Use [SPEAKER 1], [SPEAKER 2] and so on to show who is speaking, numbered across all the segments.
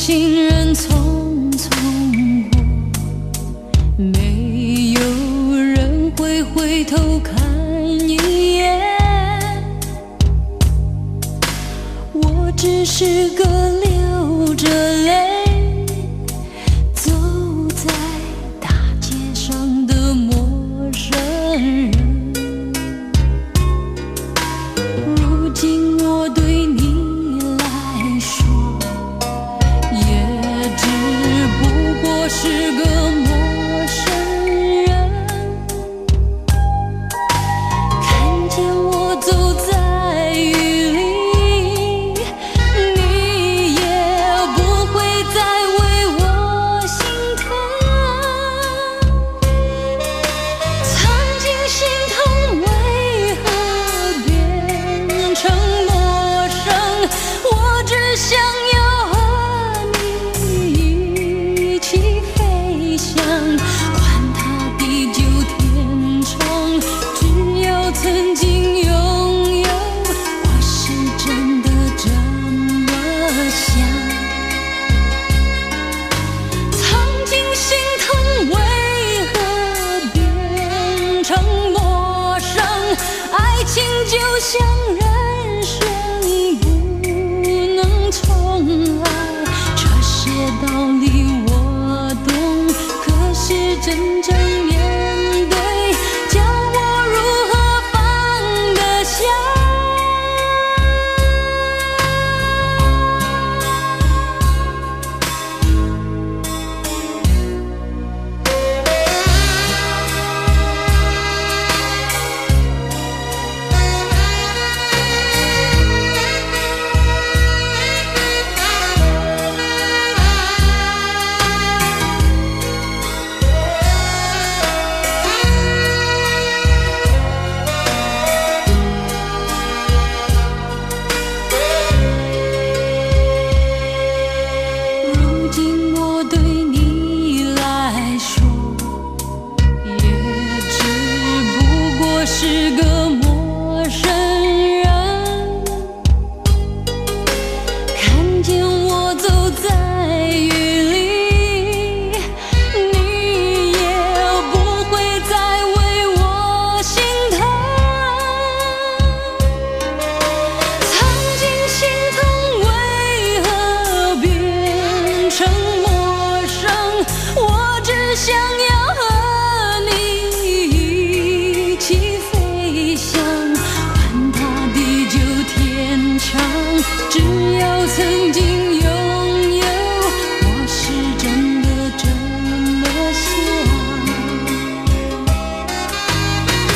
[SPEAKER 1] 行人匆匆过，没有人会回头看一眼。我只是个流着泪走在大街上的陌生人。如今我对你来说，也只不过是个陌生人。看见我走在雨里，你也不会再为我心疼。曾经心疼为何变成陌生？我只想要和你一起飞翔，管它地久天长，只要曾经拥有，我是真的这么想。曾经心疼为何变成陌生？爱情就像人生不能重来，这些道理我懂，可是真正面对，叫我如何放得下？如今我对你来说，也只不过是个陌生人。看见我走在雨里，你也不会再为我心疼。曾经心疼为何变成陌生？我只想要和你一起飞翔，管它地久天长，只要曾经拥有，我是真的这么想。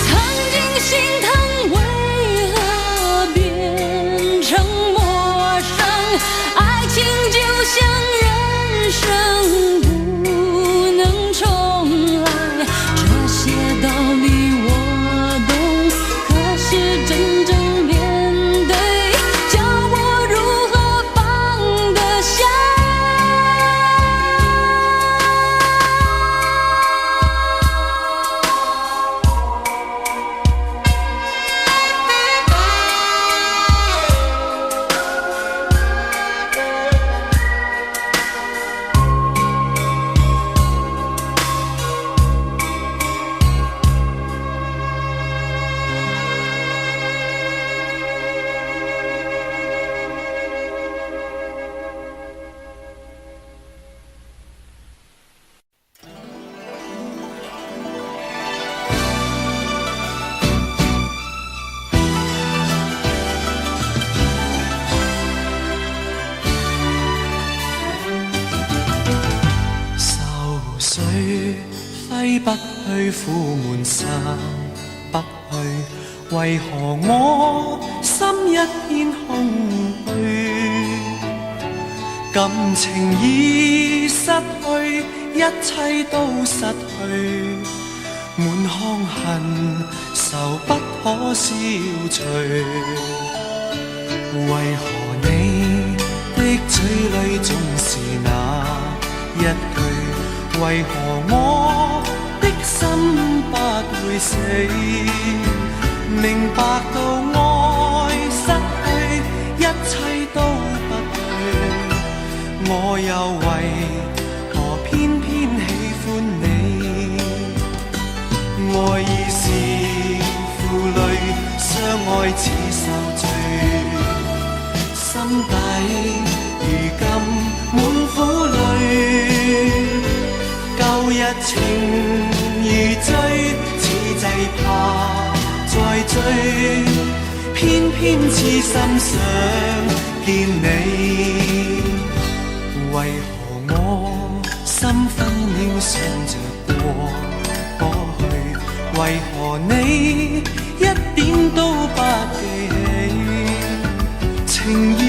[SPEAKER 1] 曾经心疼为何变成陌生？爱情就像人生不能重来，这些道理我懂，可是真正面对，叫我如何放得下？
[SPEAKER 2] 愁绪挥不去，苦闷散不去，为何我心一片空虚？感情已失去，一切都失去，满腔恨愁不可消除。为何你的嘴里总是那一句？为何我的心不会死？明白到爱失去，一切都不去。我又為何偏偏喜歡你？愛意是負累，相愛似受罪，心底如今滿苦淚。舊日情如醉，此際怕再追，偏偏痴心想見你。為何我心分秒想着過去？為何你一點都不記起？情義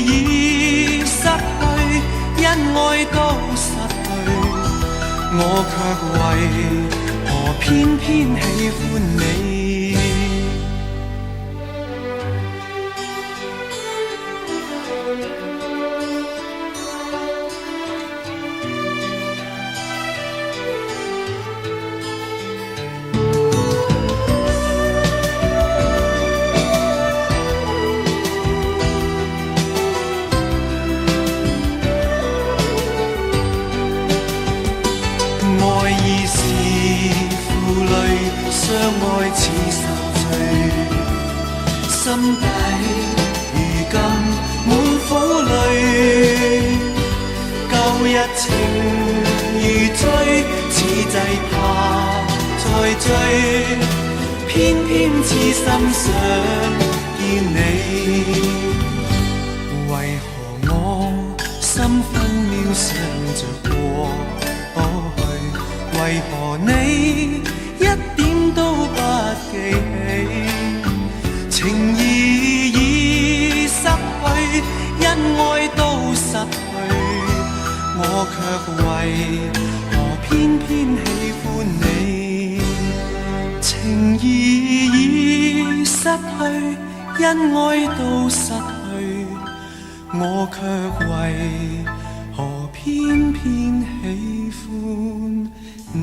[SPEAKER 2] 已失去，恩愛都失去，我卻為何偏偏喜歡你？相愛似受罪，心底如今滿苦淚。舊日情如醉，此際怕再追，偏偏痴心想見你。為何我心分秒想着過去？為何你一點都不記起？情義已失去，恩愛都失去，我卻為何偏偏喜歡你？情義已失去，恩愛都失去，我卻為何偏偏喜歡你？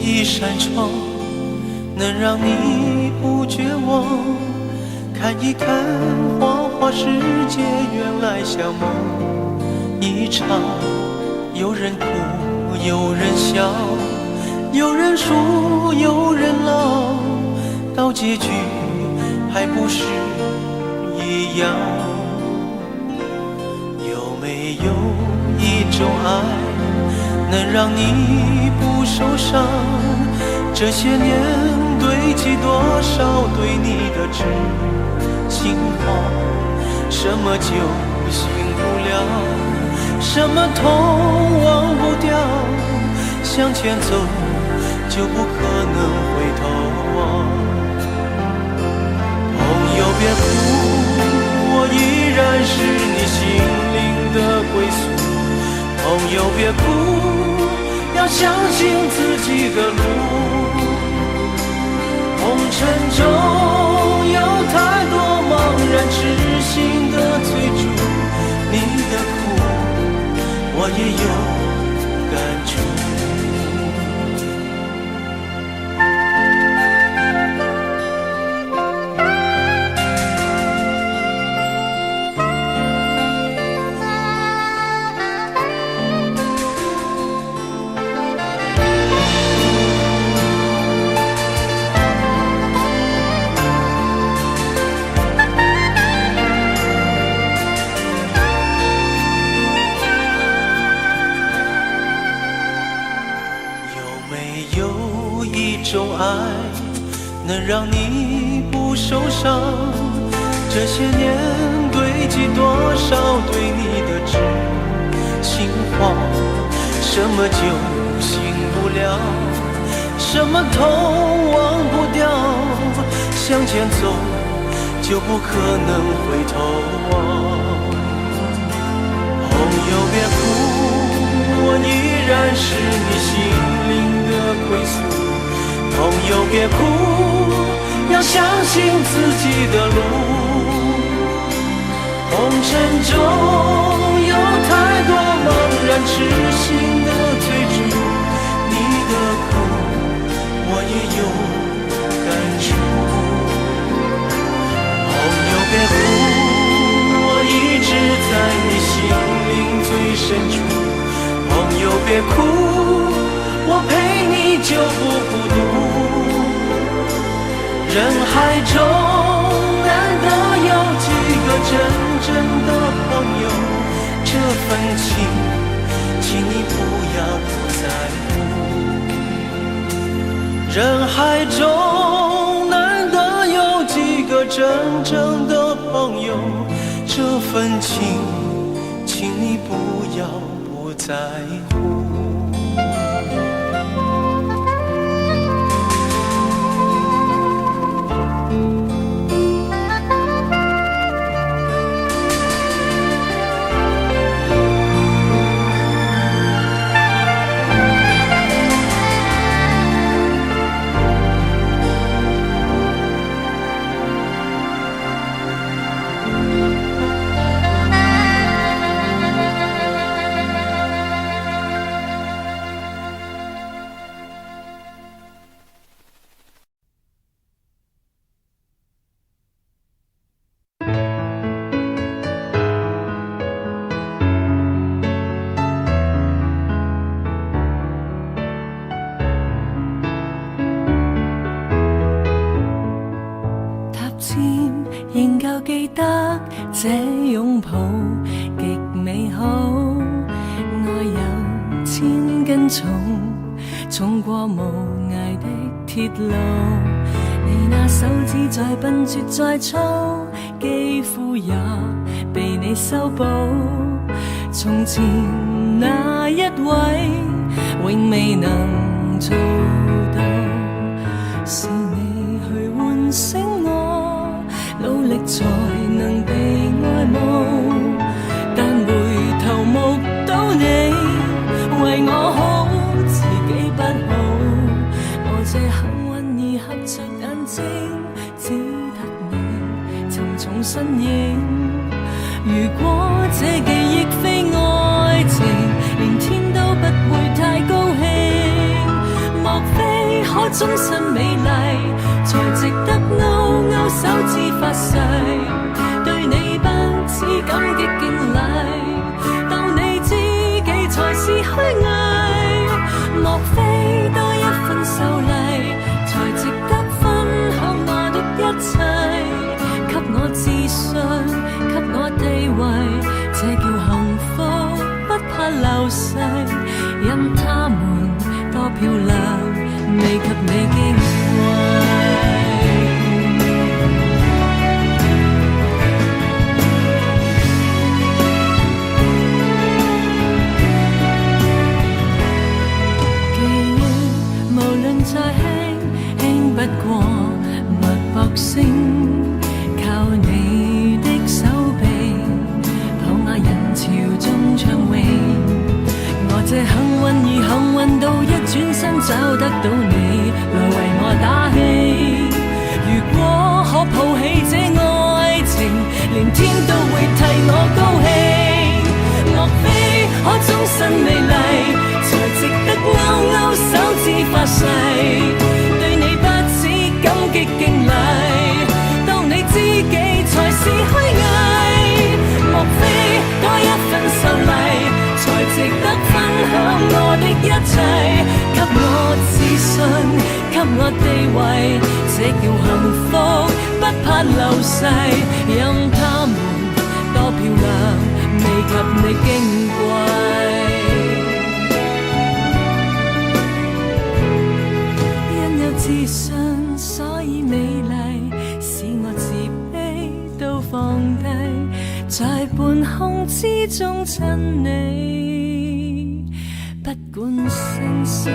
[SPEAKER 2] 一扇窗能讓你不絕望，看一看花花世界，原來像夢一場。有人哭，有人笑，有人輸，有人老，到結局還不是一樣。有沒有一種愛能讓你不受傷？這些年堆積多少對你的知心話？什麼就醒不了，什麼痛忘不掉，向前走就不可能回頭望。朋友別哭，我依然是你心靈的歸宿。朋友別哭，要相信自己的路。紅塵中有太多茫然痴心的追逐，你的苦我也有感觸。能讓你不受傷，這些年堆積多少對你的知心話？什麼就醒不了，什麼痛忘不掉，向前走就就不可能回头望。朋友别哭，我依然是你心灵的归宿。朋友别哭，要相信自己的路。红尘中有太多茫然痴心的追逐，你的苦我也有感触。朋友别哭，我一直在你心灵最深处。朋友别哭，我陪你就不孤独。人海中难得有几个真正的朋友，这份情，请你不要不在乎。人海中难得有几个真正的朋友，这份情，请你不要不在乎。
[SPEAKER 1] 仍舊記得這擁抱極美好，愛有千斤重，重過無涯的鐵路。你那手指再笨拙再粗，肌膚也被你修補。從前那一位永未能做到，是你去喚醒我，努力才能被愛慕，但回頭目睹你為我好，自己不好。我這幸運兒合着眼睛，只得你沉重身影。如果這記憶非愛情，連天都不會太高興。莫非可終身美麗，才值得勾勾手指發誓，對你不止感激敬禮，當你知己才是虛偽。莫非多一份秀麗，才值得分享我的一切，給我自信，給我地位，這叫幸福，不怕流逝。任他們多漂亮，未及你矜貴。記憶無論再輕，輕不過脈搏聲，靠你的手臂，抱我人潮中暢泳。我這幸運兒幸運到一轉身找得到你來為我打氣。如果可抱起這愛情，連天都會替我高興。莫非可終身美麗，才值得勾勾手指發誓，對你不止感激敬禮，當你知己才是虛偽。莫非多一份秀麗，才值得分享我的一切，給我自信，給我地位，這叫幸福，不怕流逝。任他們多漂亮，未及你矜貴。因有自信，所以美麗，使我自卑都放低，在半空之中親你，不管生死。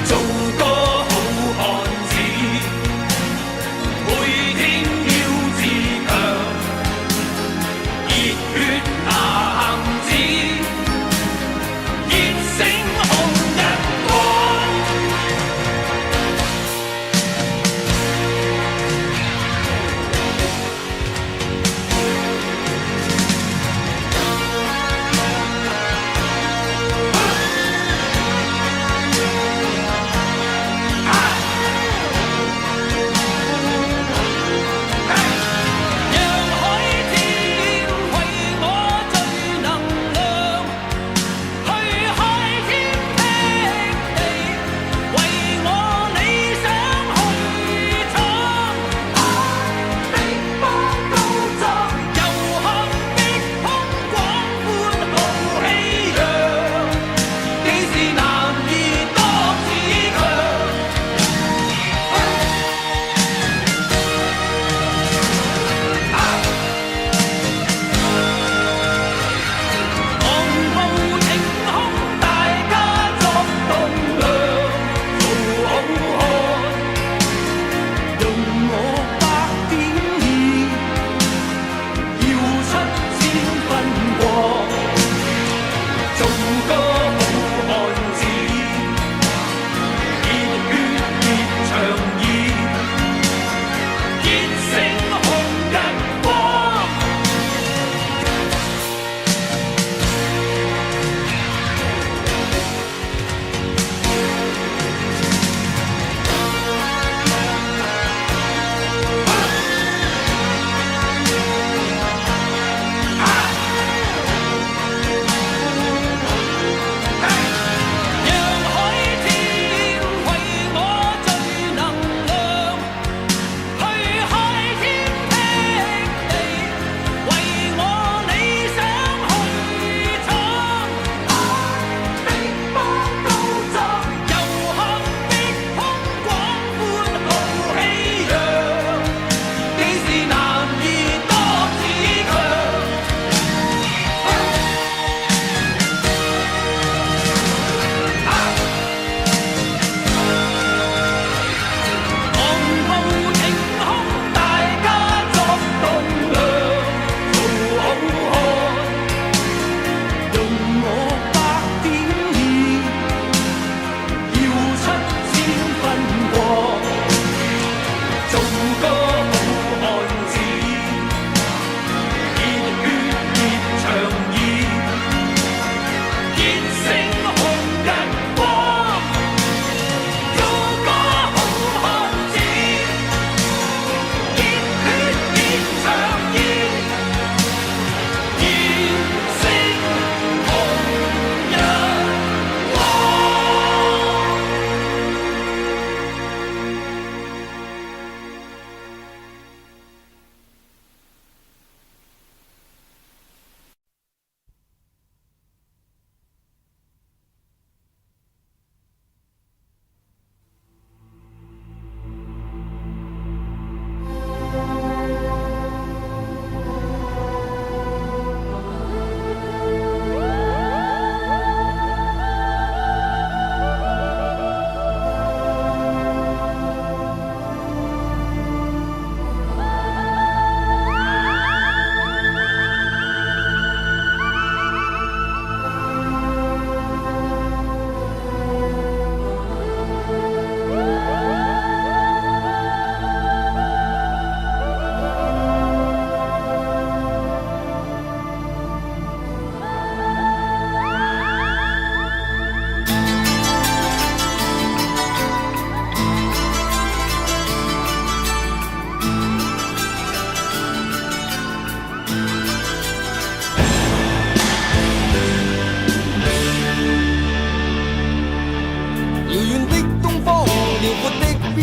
[SPEAKER 3] 做個好漢子。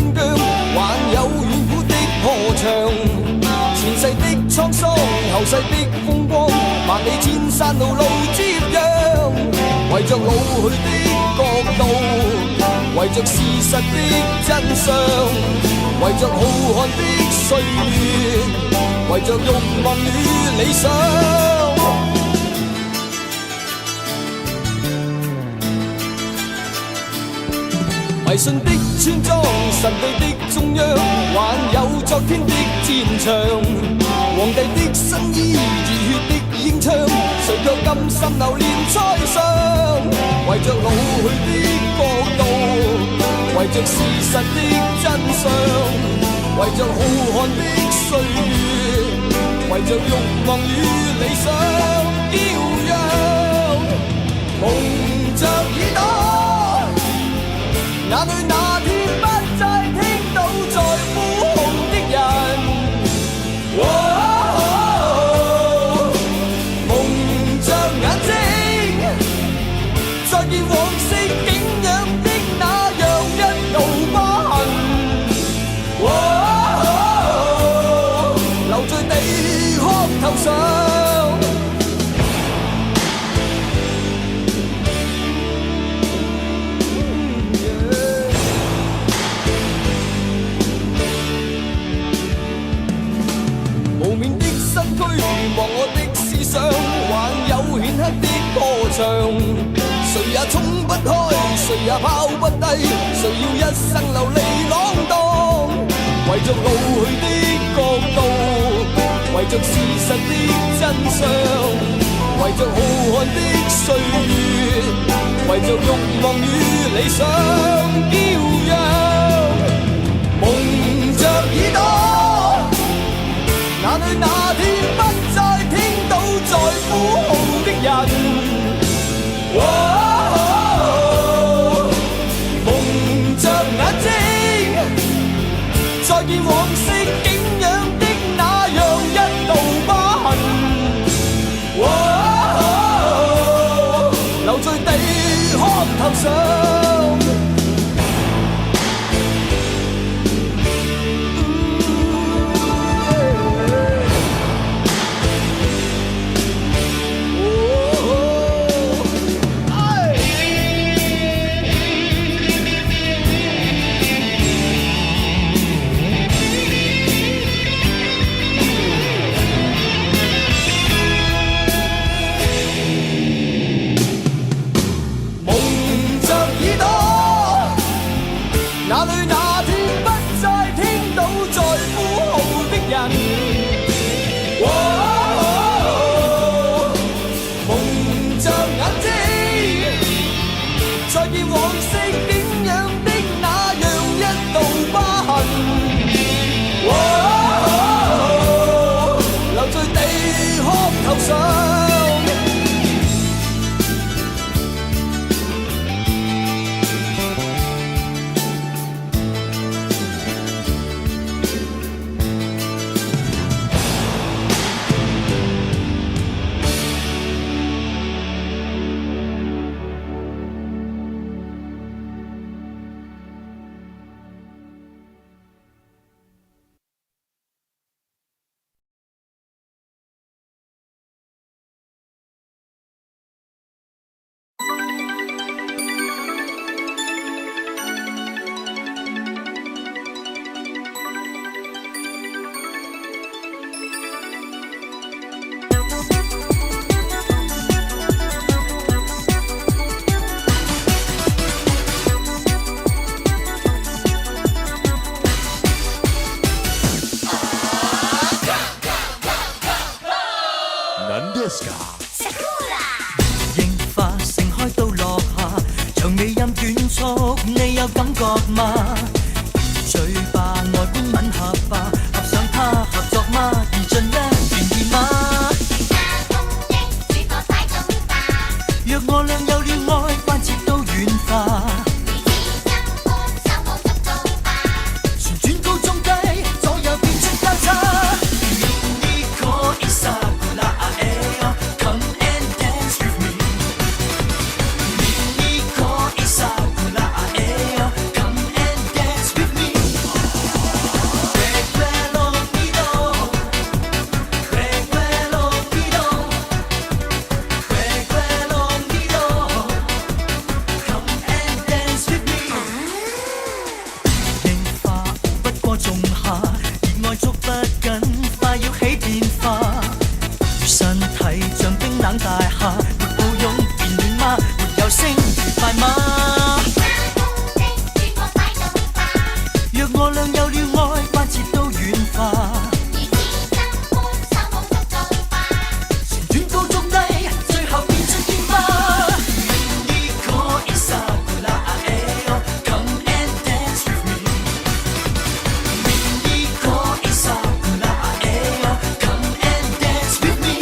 [SPEAKER 3] 邊疆，還有遠古的河牆。前世的滄桑，後世的風光，萬里千山路路接壤。為着老去的國度，為着事實的真相，為着浩瀚的歲月，為着慾望與理想。迷信的村莊，神秘的中央，還有昨天的戰場。皇帝的新衣，熱血的英槍，誰卻甘心流連塞上？為着老去的國度，為着事實的真相，為着浩瀚的歲月，為着慾望與理想驕陽，蒙着耳朵。哪裏那天不再聽到在呼號的人？蒙着眼睛，再見往昔景仰的那樣一道疤痕。留在地殼頭上。望我的思想，還有顯赫的歌唱。誰也衝不開，誰也拋不低，誰要一生流離浪蕩？為着老去的國度，為着事實的真相，為着浩瀚的歲月，為着慾望與理想驕陽，蒙着耳朵。哪裏那天不再聽到在呼號的人？蒙着眼睛，再見往昔景仰的那樣一道疤痕。留在地殼頭上。哪裏那天不再聽到在呼號的人？蒙着眼睛，再見往昔景仰的那樣一道疤痕。留在地殼頭上。
[SPEAKER 4] 櫻花盛開到落下，長尾音短促，你有感覺嗎？最吧外觀吻合吧，合上它合作嗎？而盡一願意嗎？若我倆有了愛，關切都軟化。旋轉高中低，左右變出交叉。若我倆有了愛，關切都軟化。旋轉高中低，最後變出煙花。Nico Isabella come and dance with me. Nico Isabella come and dance with me.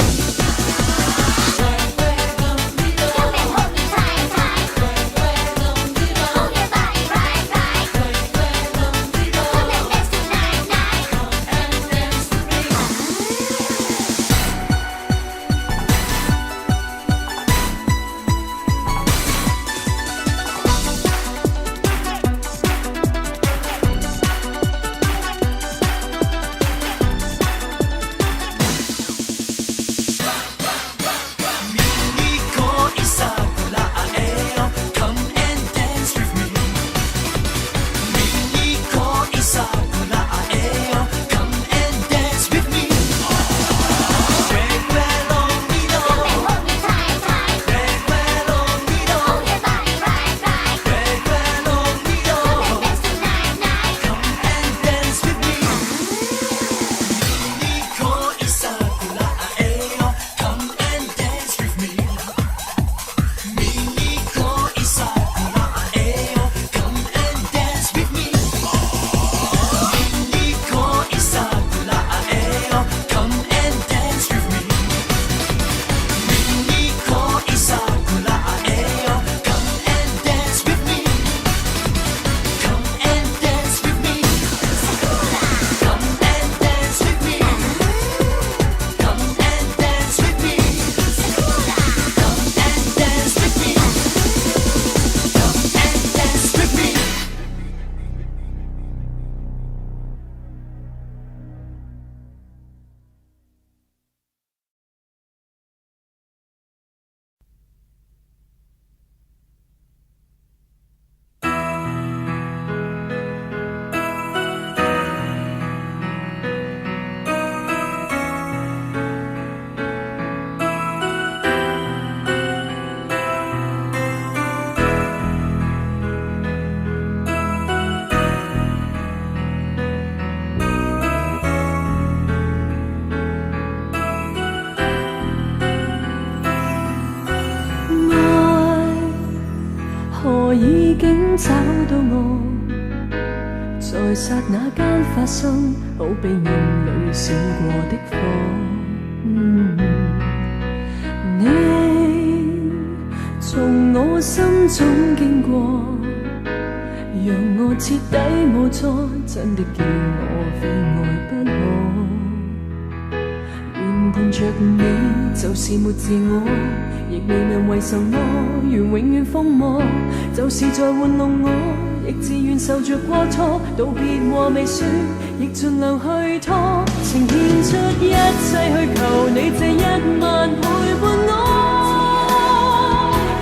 [SPEAKER 1] 已經找到我，在剎那間發生，好比眼淚閃過的火。你從我心中經過，讓我徹底無助，真的叫我非愛不可。原伴着你就是沒自我，亦未能為什麼願永遠瘋魔，就是在玩弄我，亦自願受着過錯，道別話未說，亦盡量去拖，情獻出一切去求你這一晚陪伴我，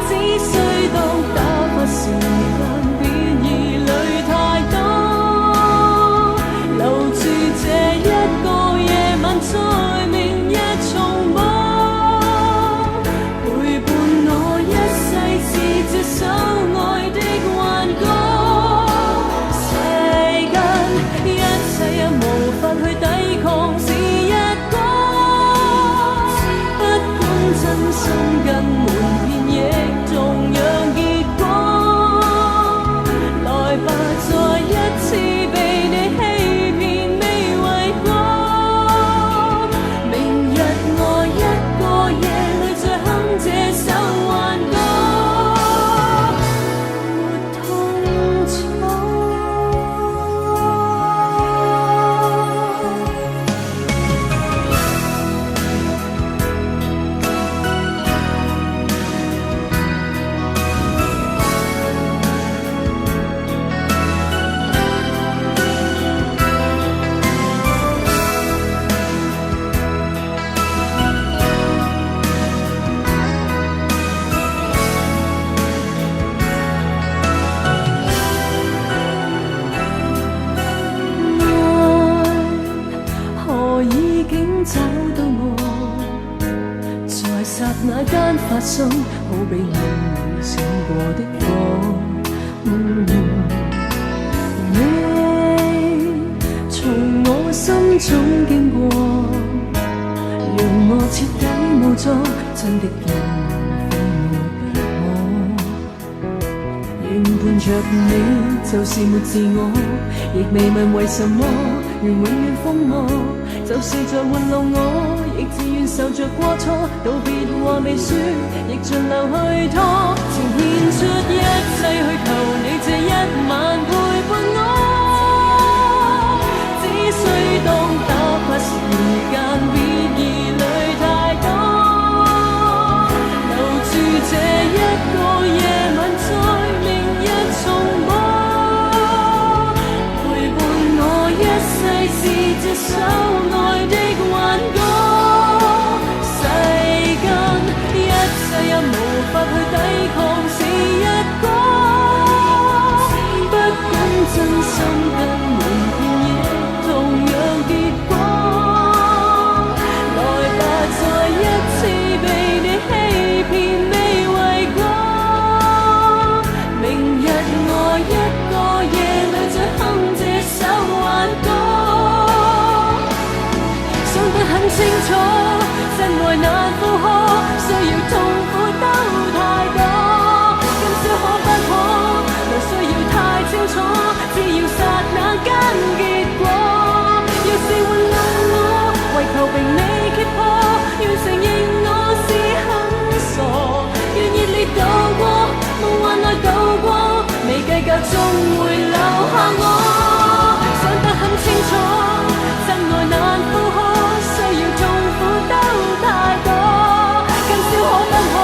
[SPEAKER 1] 只需當打發時間，別疑慮太多，留住這一個夜晚，在明日重播。手愛的幻覺，世間一切也無法去抵抗，是一個不管真心跟瞞騙，亦同樣結果。來吧，再一次被你欺騙，未為過。明日我一個夜裏再哼這首幻歌。找到我，在剎那間發生，好比眼淚閃過的火。你種經過，讓我徹底無助，真的叫我非愛不可。願伴着你就是沒自我，亦未問為什麼，願永遠瘋魔，就是在玩弄我，亦自願受着過錯，道別話未說，亦盡量去拖，情獻出一切去求你這一晚陪伴我。只需當打發時間，別疑慮太多，留住這一個夜晚，在明日重播，陪伴我一世是這首愛的幻歌。世間一切也無法去抵抗是一個，不管真心跟瞞騙也同樣結果。來吧，再一次被你欺騙未為過，明日我一個夜裏再哼這首幻歌。想得很清楚，真愛難負荷，需要痛苦都太多，今宵可不可，無需要太清楚，只要剎那間結果。若是玩弄我，為求並未揭破，願承認我是很傻，願熱烈渡過，夢幻內渡過，未計較終會留下我。想得很清楚，真愛難負荷，需要痛苦都太多，今宵可不可，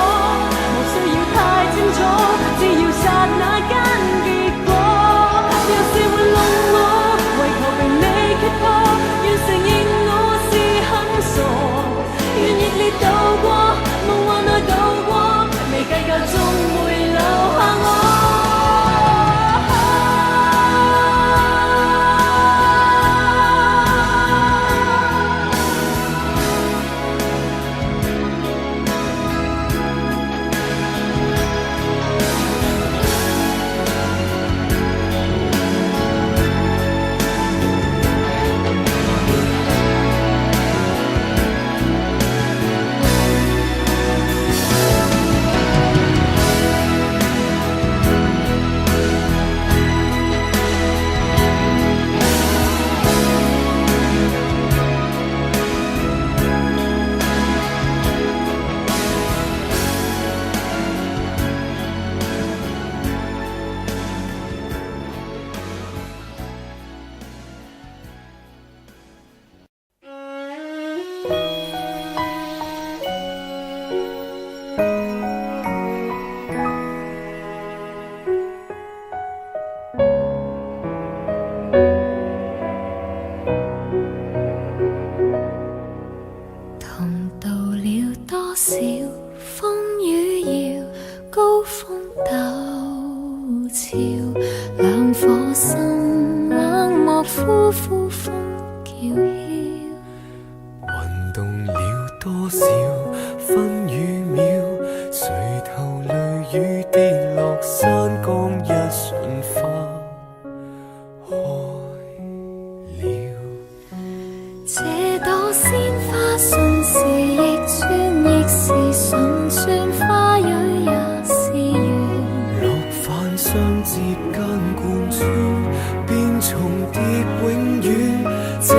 [SPEAKER 1] 無需要太清楚，只要剎那間結果。若是玩弄我，為求並未揭破，願承認我是很傻，願熱烈渡過，夢幻內渡過，未計較終會留下我。同渡了多少風雨搖，高峰陡峭，兩顆心冷漠呼呼風叫囂。
[SPEAKER 2] 運動了多少分與秒，垂頭淚雨跌落山崗，一瞬花開了。
[SPEAKER 1] 這朵鮮花順時逆轉，亦是順轉，花蕊也是緣。
[SPEAKER 2] 落瓣相接間貫穿，便重疊永遠。
[SPEAKER 1] 這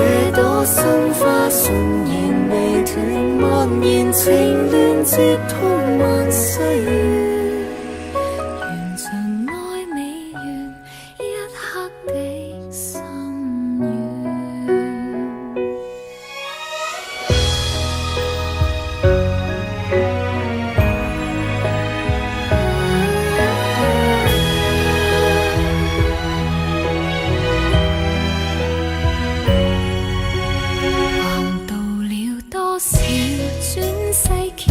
[SPEAKER 1] 朵新花順延未斷，蔓延情亂接通萬世緣，緣盡愛未完，一刻的心願。橫渡了多少轉世橋，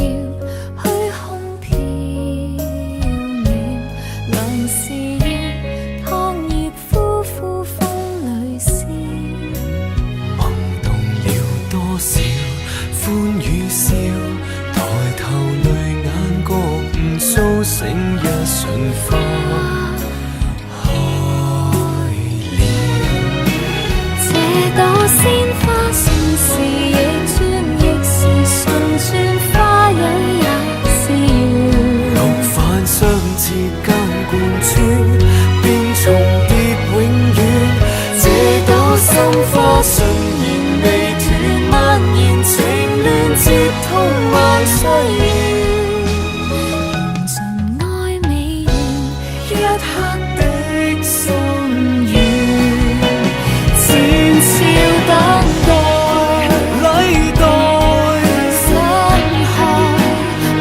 [SPEAKER 1] 鮮花盛時亦轉，亦是順轉花蕊也是緣。
[SPEAKER 2] 六瓣相接間貫穿，便重疊永遠。這朵心花順延未斷，蔓延情亂，接通萬歲月。
[SPEAKER 1] 盡愛美完，
[SPEAKER 2] 一刻的心願，悄悄等待禮待，
[SPEAKER 1] 心海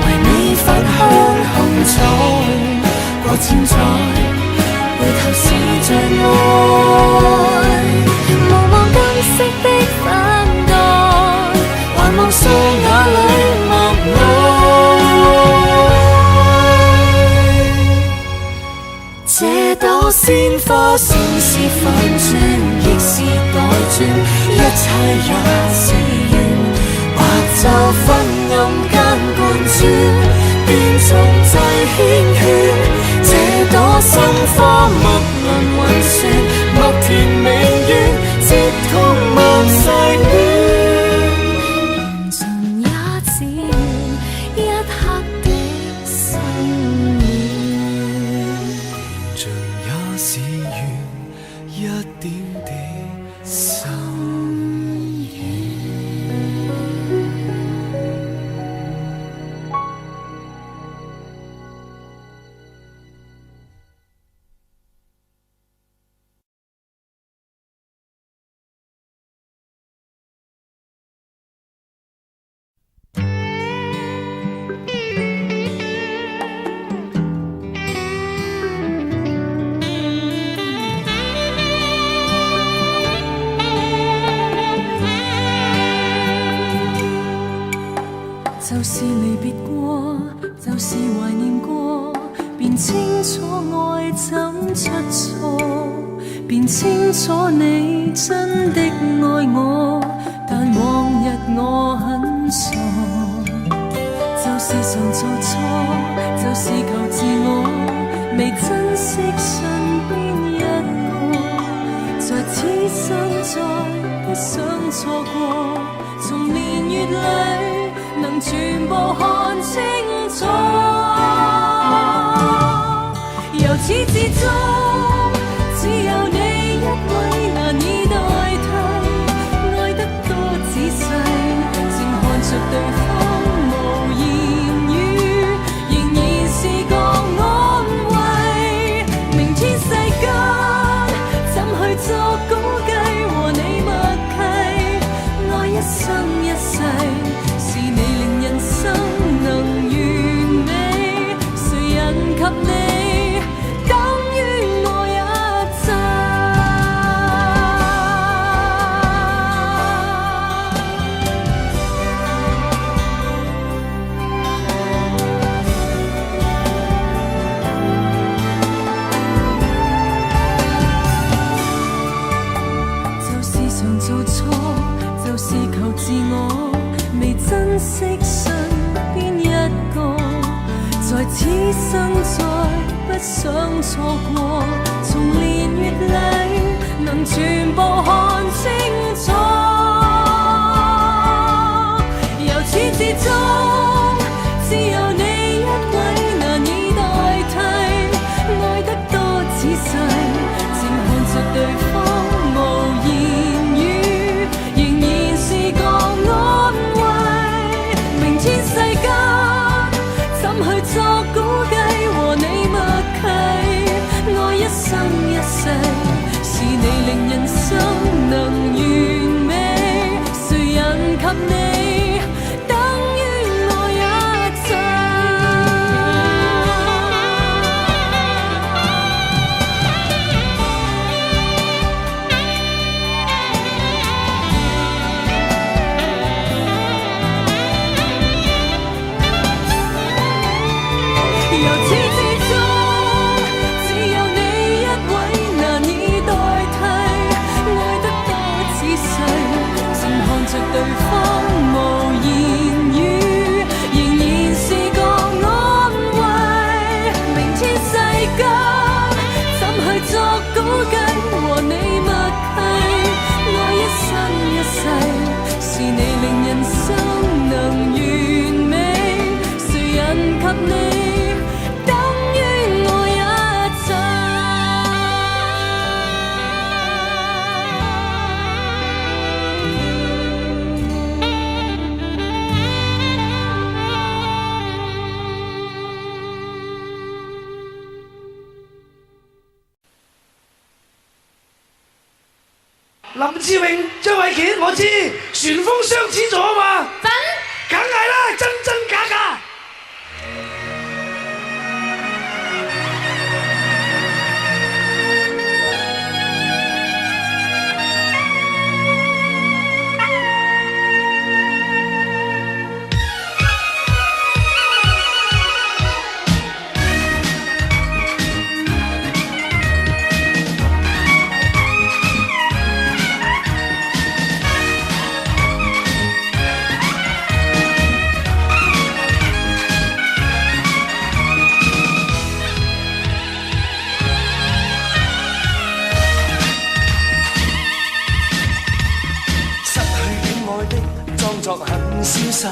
[SPEAKER 2] 為你分享幸彩，過千載，回頭是障礙。
[SPEAKER 1] 無望今昔的等待，
[SPEAKER 2] 還望雙眼裏默愛。這朵鮮花算是反轉，亦是代轉，一切也是緣。白晝昏暗間貫穿，便重製繾綣。這朵心花默輪雲旋，默填明願，接通萬世戀。
[SPEAKER 1] 緣盡也只緣一刻的心願。
[SPEAKER 2] 像也是緣一點的心
[SPEAKER 1] 就是離別過，就是懷念過，便清楚愛怎出錯，便清楚你真的愛我，但往日我很傻，就是常做錯，就是求自我，未珍惜身邊一個，在此生再不想錯過，從年月裏能全部看清楚，由始至終只有你一位難以代替，愛得多仔細，靜看着對方無言語，仍然是個安慰。明天世間怎去作估計，和你默契，愛一生一世，是你令人生能完美，誰人及你等於我一切。就是常做錯，就是求自我，未珍惜身邊一個，在此生再不想錯過，從年月裏能全部看清楚，由始至終只有你一位難以代替，愛得多仔細，靜看着對方無言語，仍然是個安慰。明天世間怎去作估計，和你默契，愛一生一世，是你令人生
[SPEAKER 5] 林志穎、張衛健，我知旋風雙子座啊嘛，梗係啦，真真假假。
[SPEAKER 2] 作很瀟灑，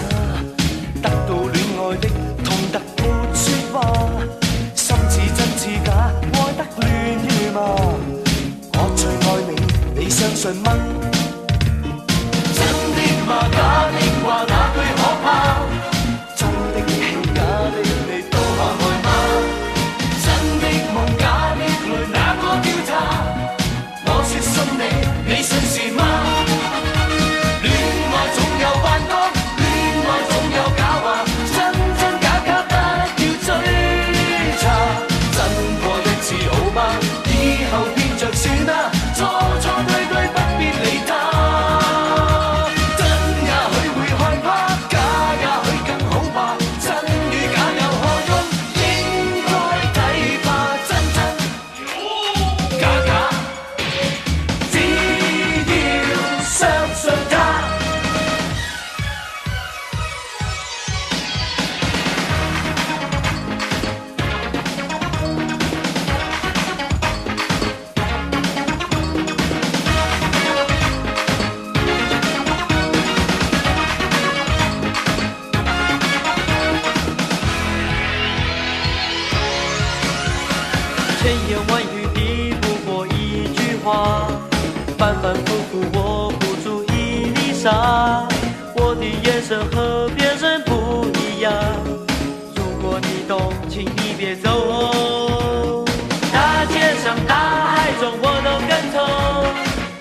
[SPEAKER 2] 得到戀愛的痛得沒説話，心似真似假，愛得亂如麻。我最愛你，你相信嗎？真的嗎？假的話，哪句可怕？真的戲，假的你都下愛嗎？真的夢，假的淚，哪個調查？我說信你，你信是嗎？
[SPEAKER 4] 千言万语抵不过一句话，反反复复我不足以离沙。我的眼神和别人不一样，如果你懂，请你别走。大街上大海中我都跟从，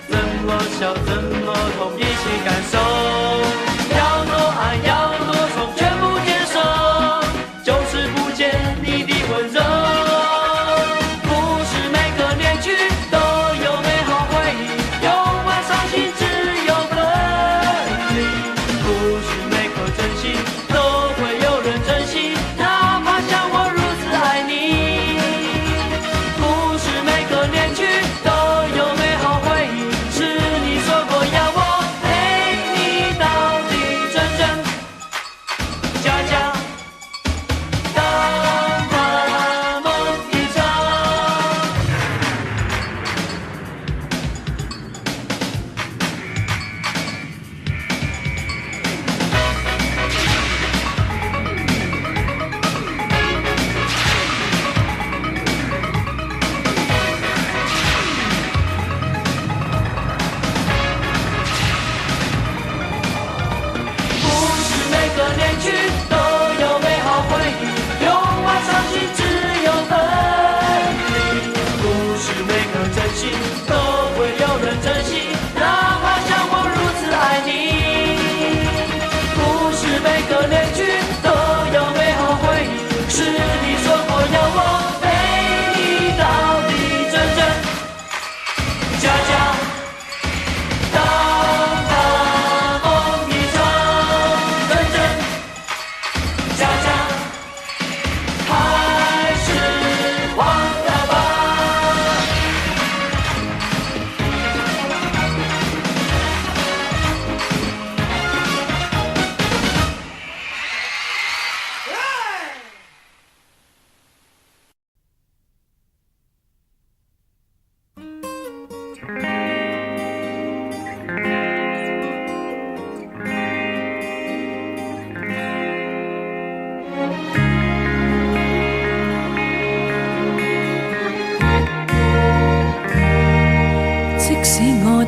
[SPEAKER 4] 怎么笑怎么痛，一起感受。要多爱要多宠，全部接受，就是不见你的温柔。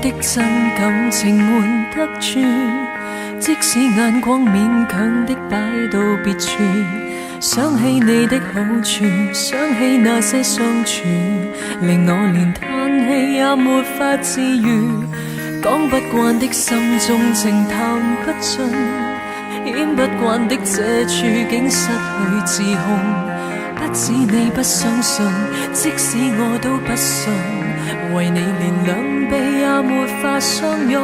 [SPEAKER 1] 的真感情瞞得住，即使眼光勉強的擺到別處，想起你的好處，想起那些相處，令我連嘆氣也沒法自愈。講不慣的心中情談不盡，演不慣的這處境失去自控。不止你不相信，即使我都不信，為你連兩臂也沒法相擁。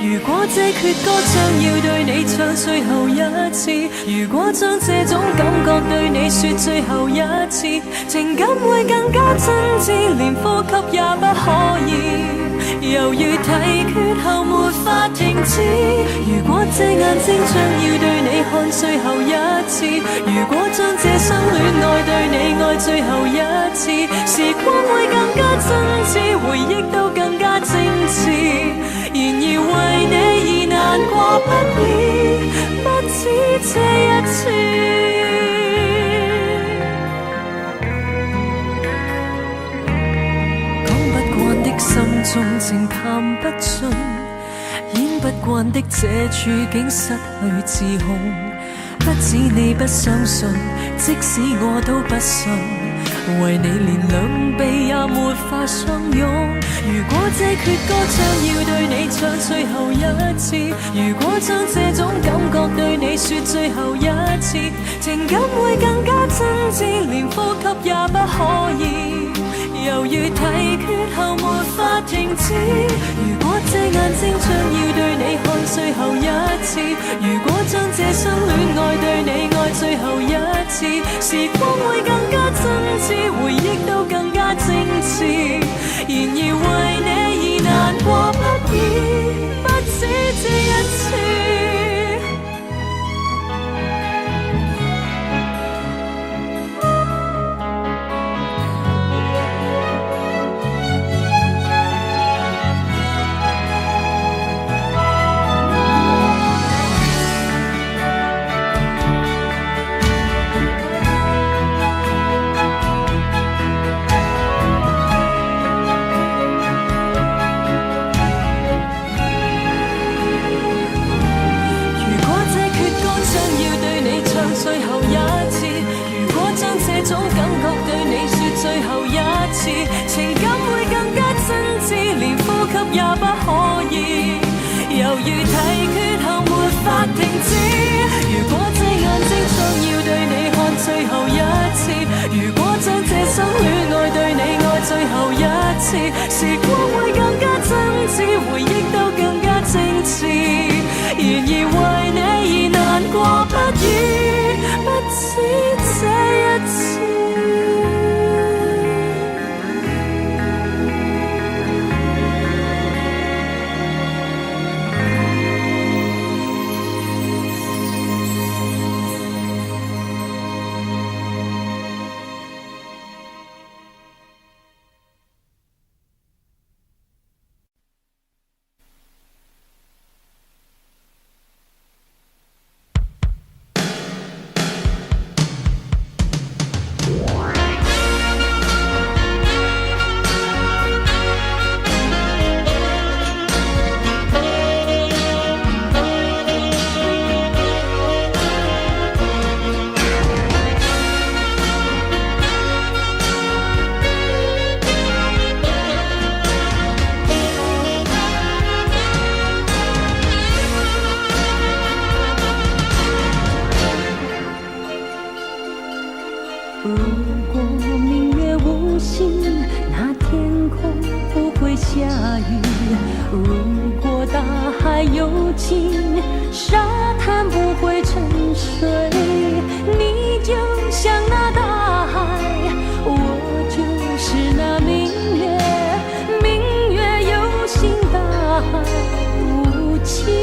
[SPEAKER 1] 如果這闕歌將要對你唱最後一次，如果將這種感覺對你說最後一次，情感會更加真摯，連呼吸也不可以。猶如體缺後沒法停止。如果這眼睛將要對你看最後一次，如果將這生戀愛對你愛最後一次，時光會更加真摯，回憶都更加精緻。然而為你而難過不已，不止這一次。心中情談不盡，演不慣的這處境失去自控。不止你不相信，即使我都不信，為你連兩臂也沒法相擁。如果這闕歌將要對你唱最後一次，如果將這種感覺對你說最後一次，情感會更加真摯，連呼吸也不可以。猶如體缺後沒法停止。如果這眼睛將要對你看最後一次，如果將這生戀愛對你愛最後一次，時光會更加真摯，回憶都更加精緻。然而為你而難過不已，不止這一次。這種感覺對你說最後一次，情感會更加真摯，連呼吸也不可以。猶如體缺後沒法停止。如果這眼睛將要對你看最後一次，如果將這生戀愛對你愛最後一次，時光會更加真摯，回憶都更加精緻。然而為你而難過不已，不止這一次。如果明月无心，那天空不会下雨。如果大海有情，沙滩不会沉水。你就像那大海，我就是那明月。明月有心，大海无情。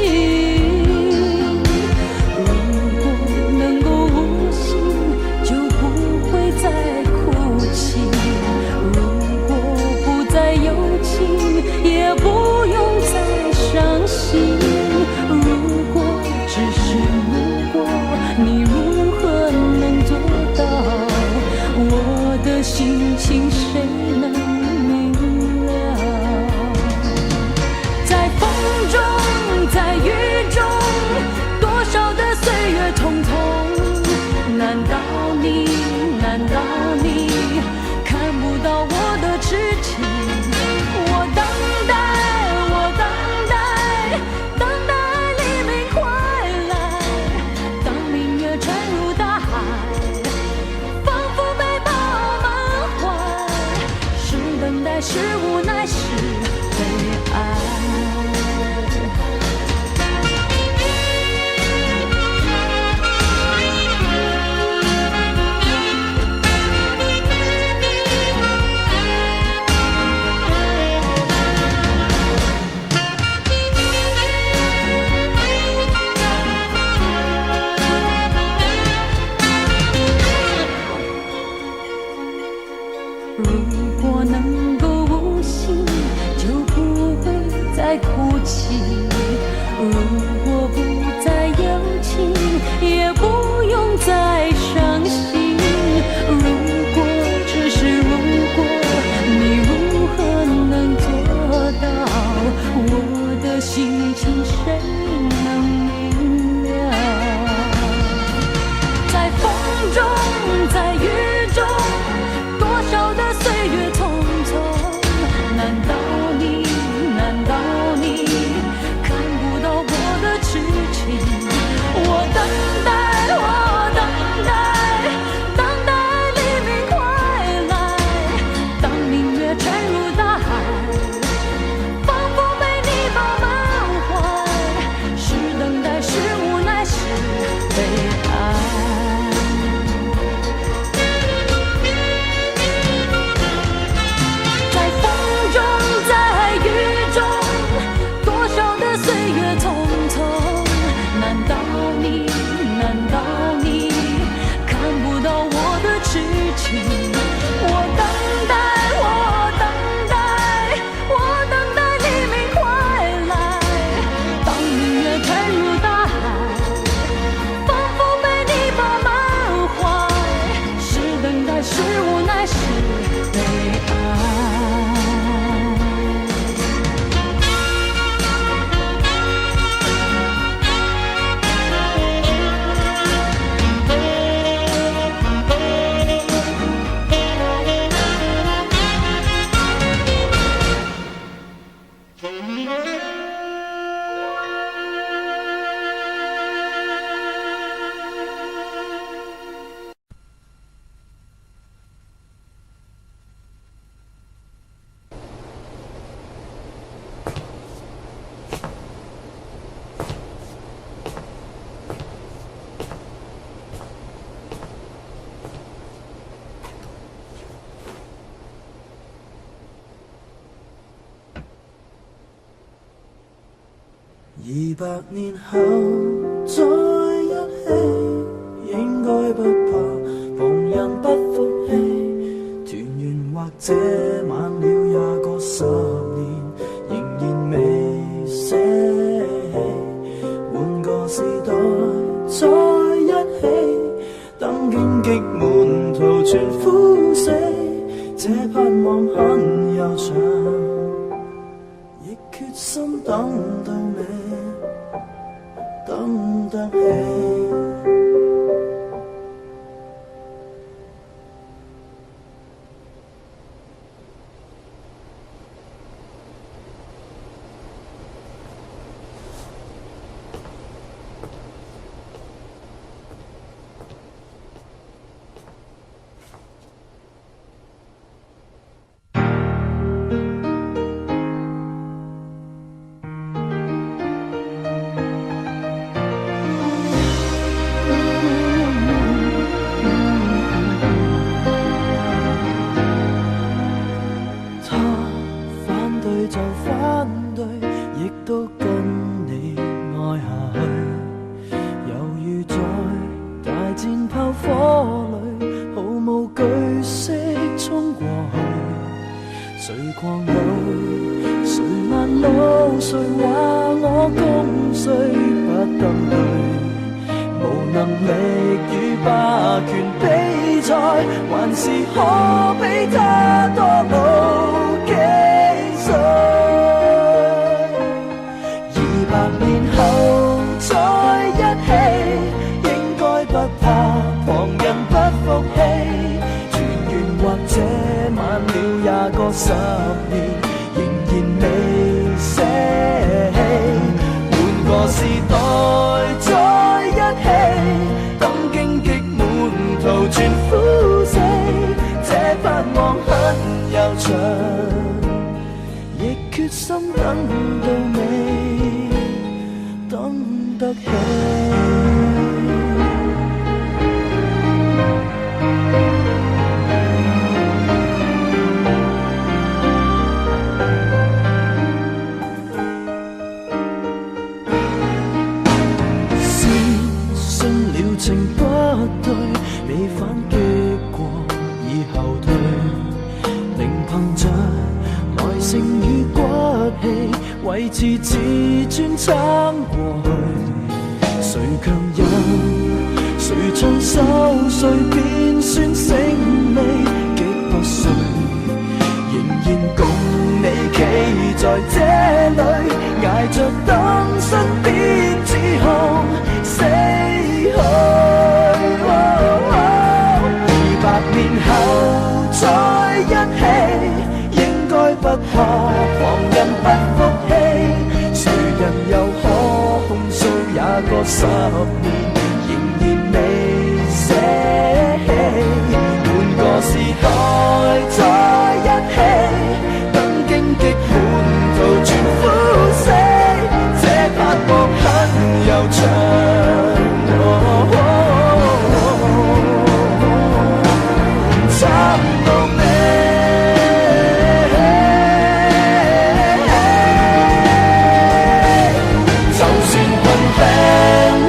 [SPEAKER 1] 也不用再伤心。如果只是如果，你如何能做到？系。如果不再有情，也不用再伤心。如果只是如果，你如何能做到？我的心情谁能明了？在风中，在雨中，多少的岁月匆匆。难道你看不到我的痴情？我等待，等待黎明快来。当明月沉入大海，仿佛被你饱满怀。是等待，是无奈，是悲哀。在风中，在雨中，多少的岁月匆匆。难道你看不到我的痴情？我等待，黎明快来。当明月沉入大海，仿佛被你饱满怀。是等待，是无奈，是悲哀。
[SPEAKER 6] 200年後再一起，應該不怕旁人不服氣。團圓或者晚了20個10年，仍然未捨棄。換個時代再一起，等荊棘滿途全枯死，這盼望很悠長，亦決心等到尾。等得起。為彼此自尊撐過去，誰強忍，誰唱首，誰便算勝利，極不碎，仍然共你企在這裏，捱着等身邊之後死去。200年後再一起，應該不怕旁人不服氣，誰人又可控訴也過10年，仍然未捨棄。換個時代再一起，等荊棘滿途全枯死，這拍膊很悠長。撐到尾，就算困病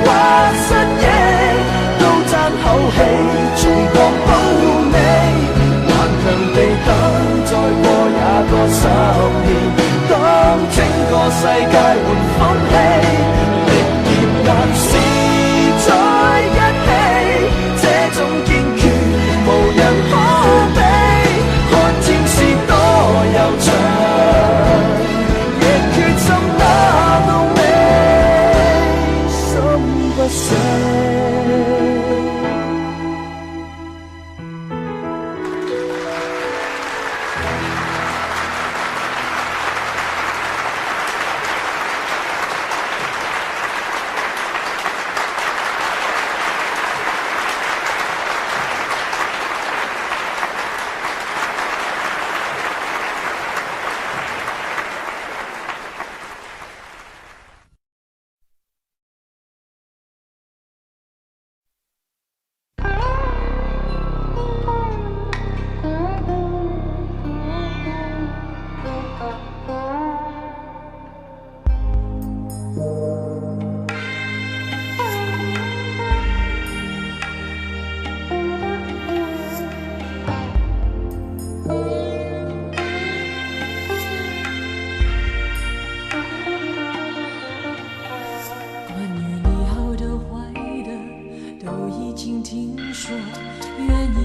[SPEAKER 6] 或失憶，都爭口氣，重獲保你，頑強地等，再過也過10年，當整個世界換風氣，力竭還是在一起，這種堅決無人可比，看天是多悠長，亦決心打到尾，心不死。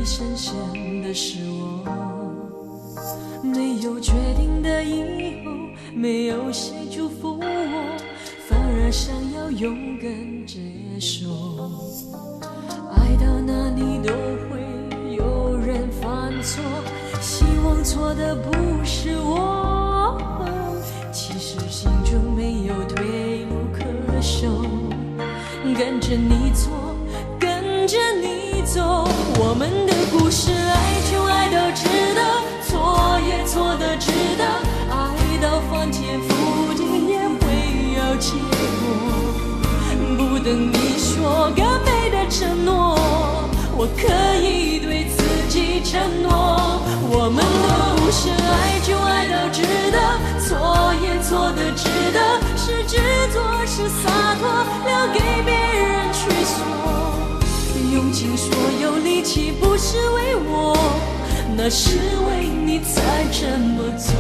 [SPEAKER 1] 深深的是我，没有决定的以后，没有谁祝福我，反而想要勇敢接受。爱到哪里都会有人犯错，希望错的不是我，其实心中没有退路可守，跟着你错，跟着你走，我们的故事爱就爱到值得，错也错的值得，爱到翻天覆地也会有结果，不等你说更美的承诺，我可以对自己承诺，我们的故事爱就爱到值得，错也错的值得，是执着是洒脱，留给别人去说，用尽所有力气不是为我，那是为你才这么做。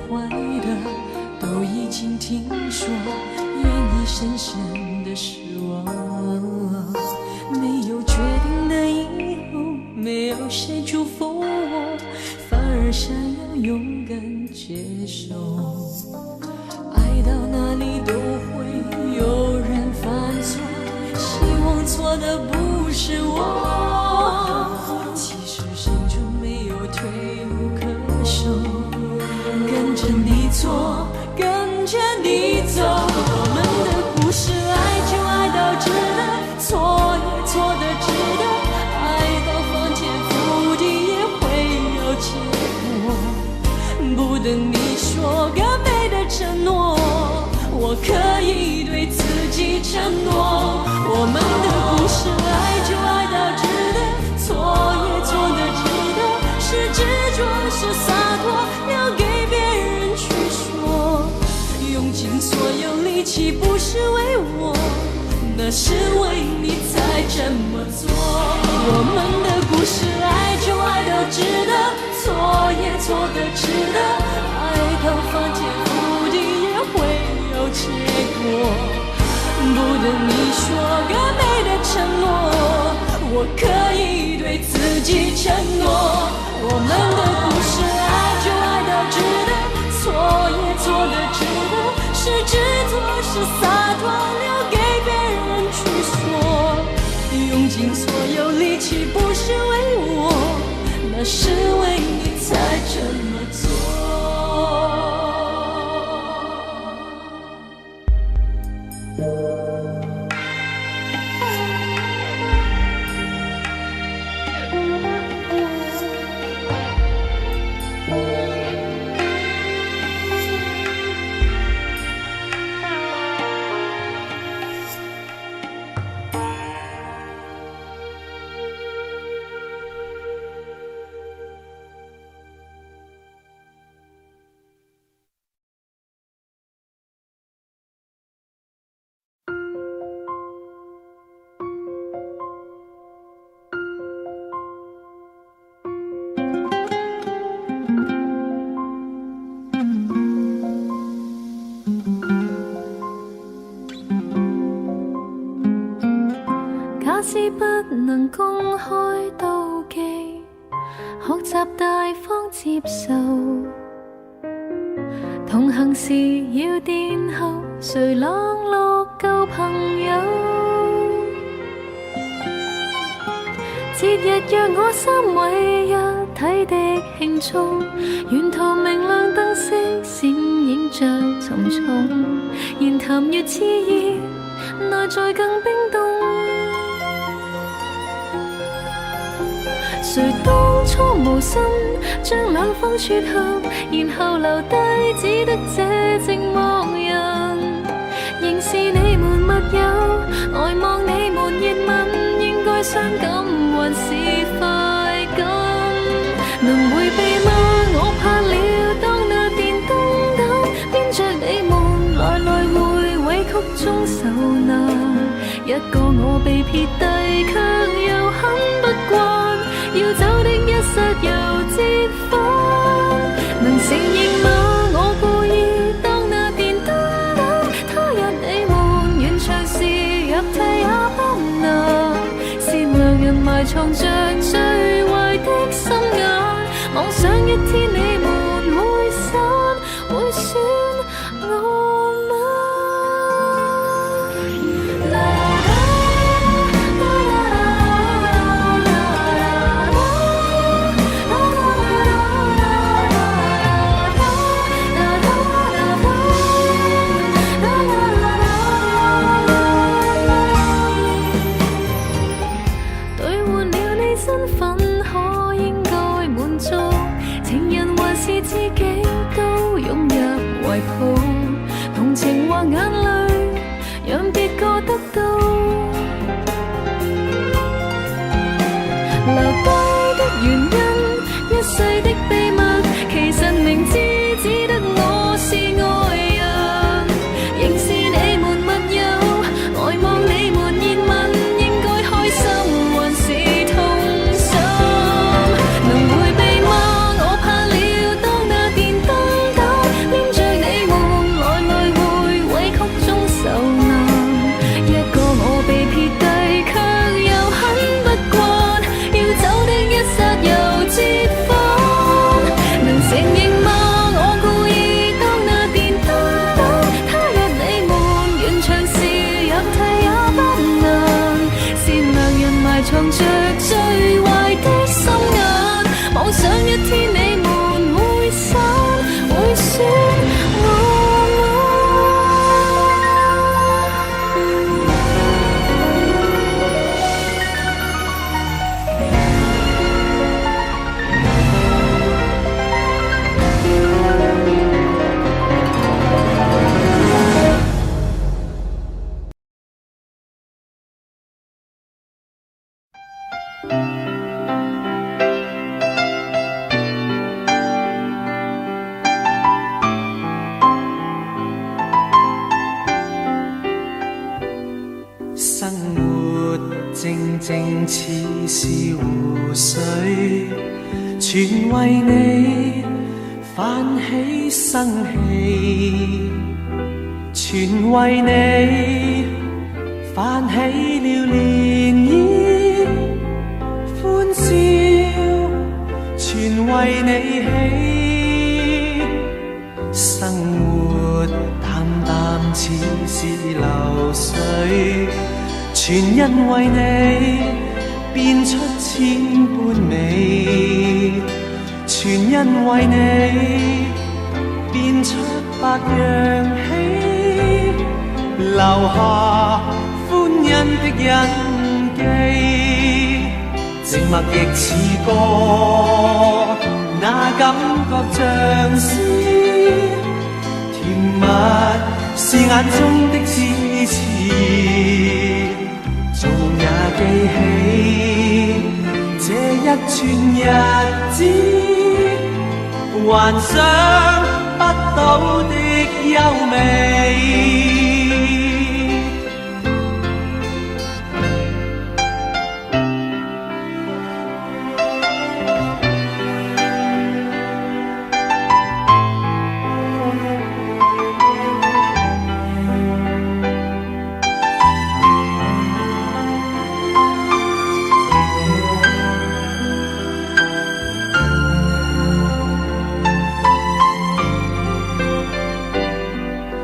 [SPEAKER 1] 坏的都已经听说，愿意深深的是我，没有决定的以后，没有谁祝福我，反而想要勇敢接受，爱到哪里都会有人犯错，希望错的不是我，其实心中没有退路可守，跟着你错，跟着你走，我们的故事爱就爱到值得，错也错的值得，爱到翻天覆地也会有结果，不等你说。以对自己承诺，我们的故事爱就爱到值得，错也错的值得，是执着是洒脱，留给别人去说。用尽所有力气不是为我，那是为你才这么做。我们的故事爱就爱到值得，错也错的值得，爱到翻天覆地也会有结果。不等你说个美的承诺，我可以对自己承诺。我们的故事爱就爱到值得，错也错的值得，是执着是洒脱，留给别人去说。用尽所有力气不是为我，那是为你才这么做。
[SPEAKER 7] 假使不能公開妒忌，學習大方接受，同行時要殿後，誰冷落舊朋友？節日約我3位一體的慶祝，沿途明亮燈飾閃映着沉重，言談越熾熱，內在更冰凍。誰當初無心將兩方撮合，然後留低只得這寂寞人。仍是你們密友，呆望你們熱吻，應該傷感還是快感？能迴避嗎？我怕了，當那電燈膽編着你們來來回委曲中受難。一個我被撇低，卻又很不慣，要走的一剎又折返。能承認嗎？我故意當那電燈膽，他日你們完場時入替也不能。善良人埋藏着最壞的心眼，妄想一天你們會散，會選我嗎？同情或眼淚，讓別個得到。留低的原因，一世的秘密，其實明知只得我是愛人，仍是你們密友，呆望你們熱吻，應該開心還是痛心？能迴避嗎？我怕了，當那電燈膽編着你們來來回委曲中受難。一個我被撇低，卻又很不慣，要走的一剎又折返。能承認嗎？我故意當那電燈膽，他日你們完場時入替也不能。善良人埋藏着最壞的心眼，妄想一天你們會散，會選我嗎？
[SPEAKER 2] 靜靜似是湖水，全為你泛起生氣，全為你泛起了漣漪，歡笑全為你起，生活淡淡似是流水，全因為你變出千般美，全因為你變出百樣喜，留下歡欣的印記，靜默亦似歌，那感覺像詩，甜蜜是眼中的痴痴，做夢也記起這一串日子，幻想不到的優美。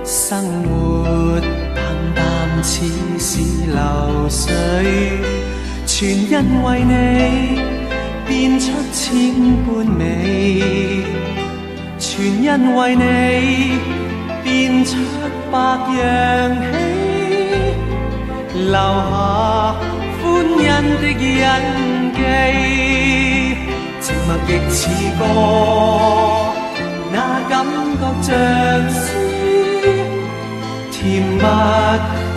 [SPEAKER 2] 生活淡淡似是流水，全因為你變出千般美，全因為你變出百樣喜，留下歡欣的印記，靜默亦似歌，那感覺像詩，甜蜜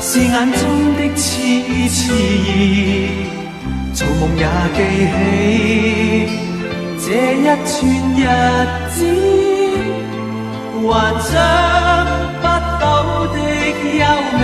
[SPEAKER 2] 是眼中的痴痴，做夢也記起這一串日子，幻想不到的優美。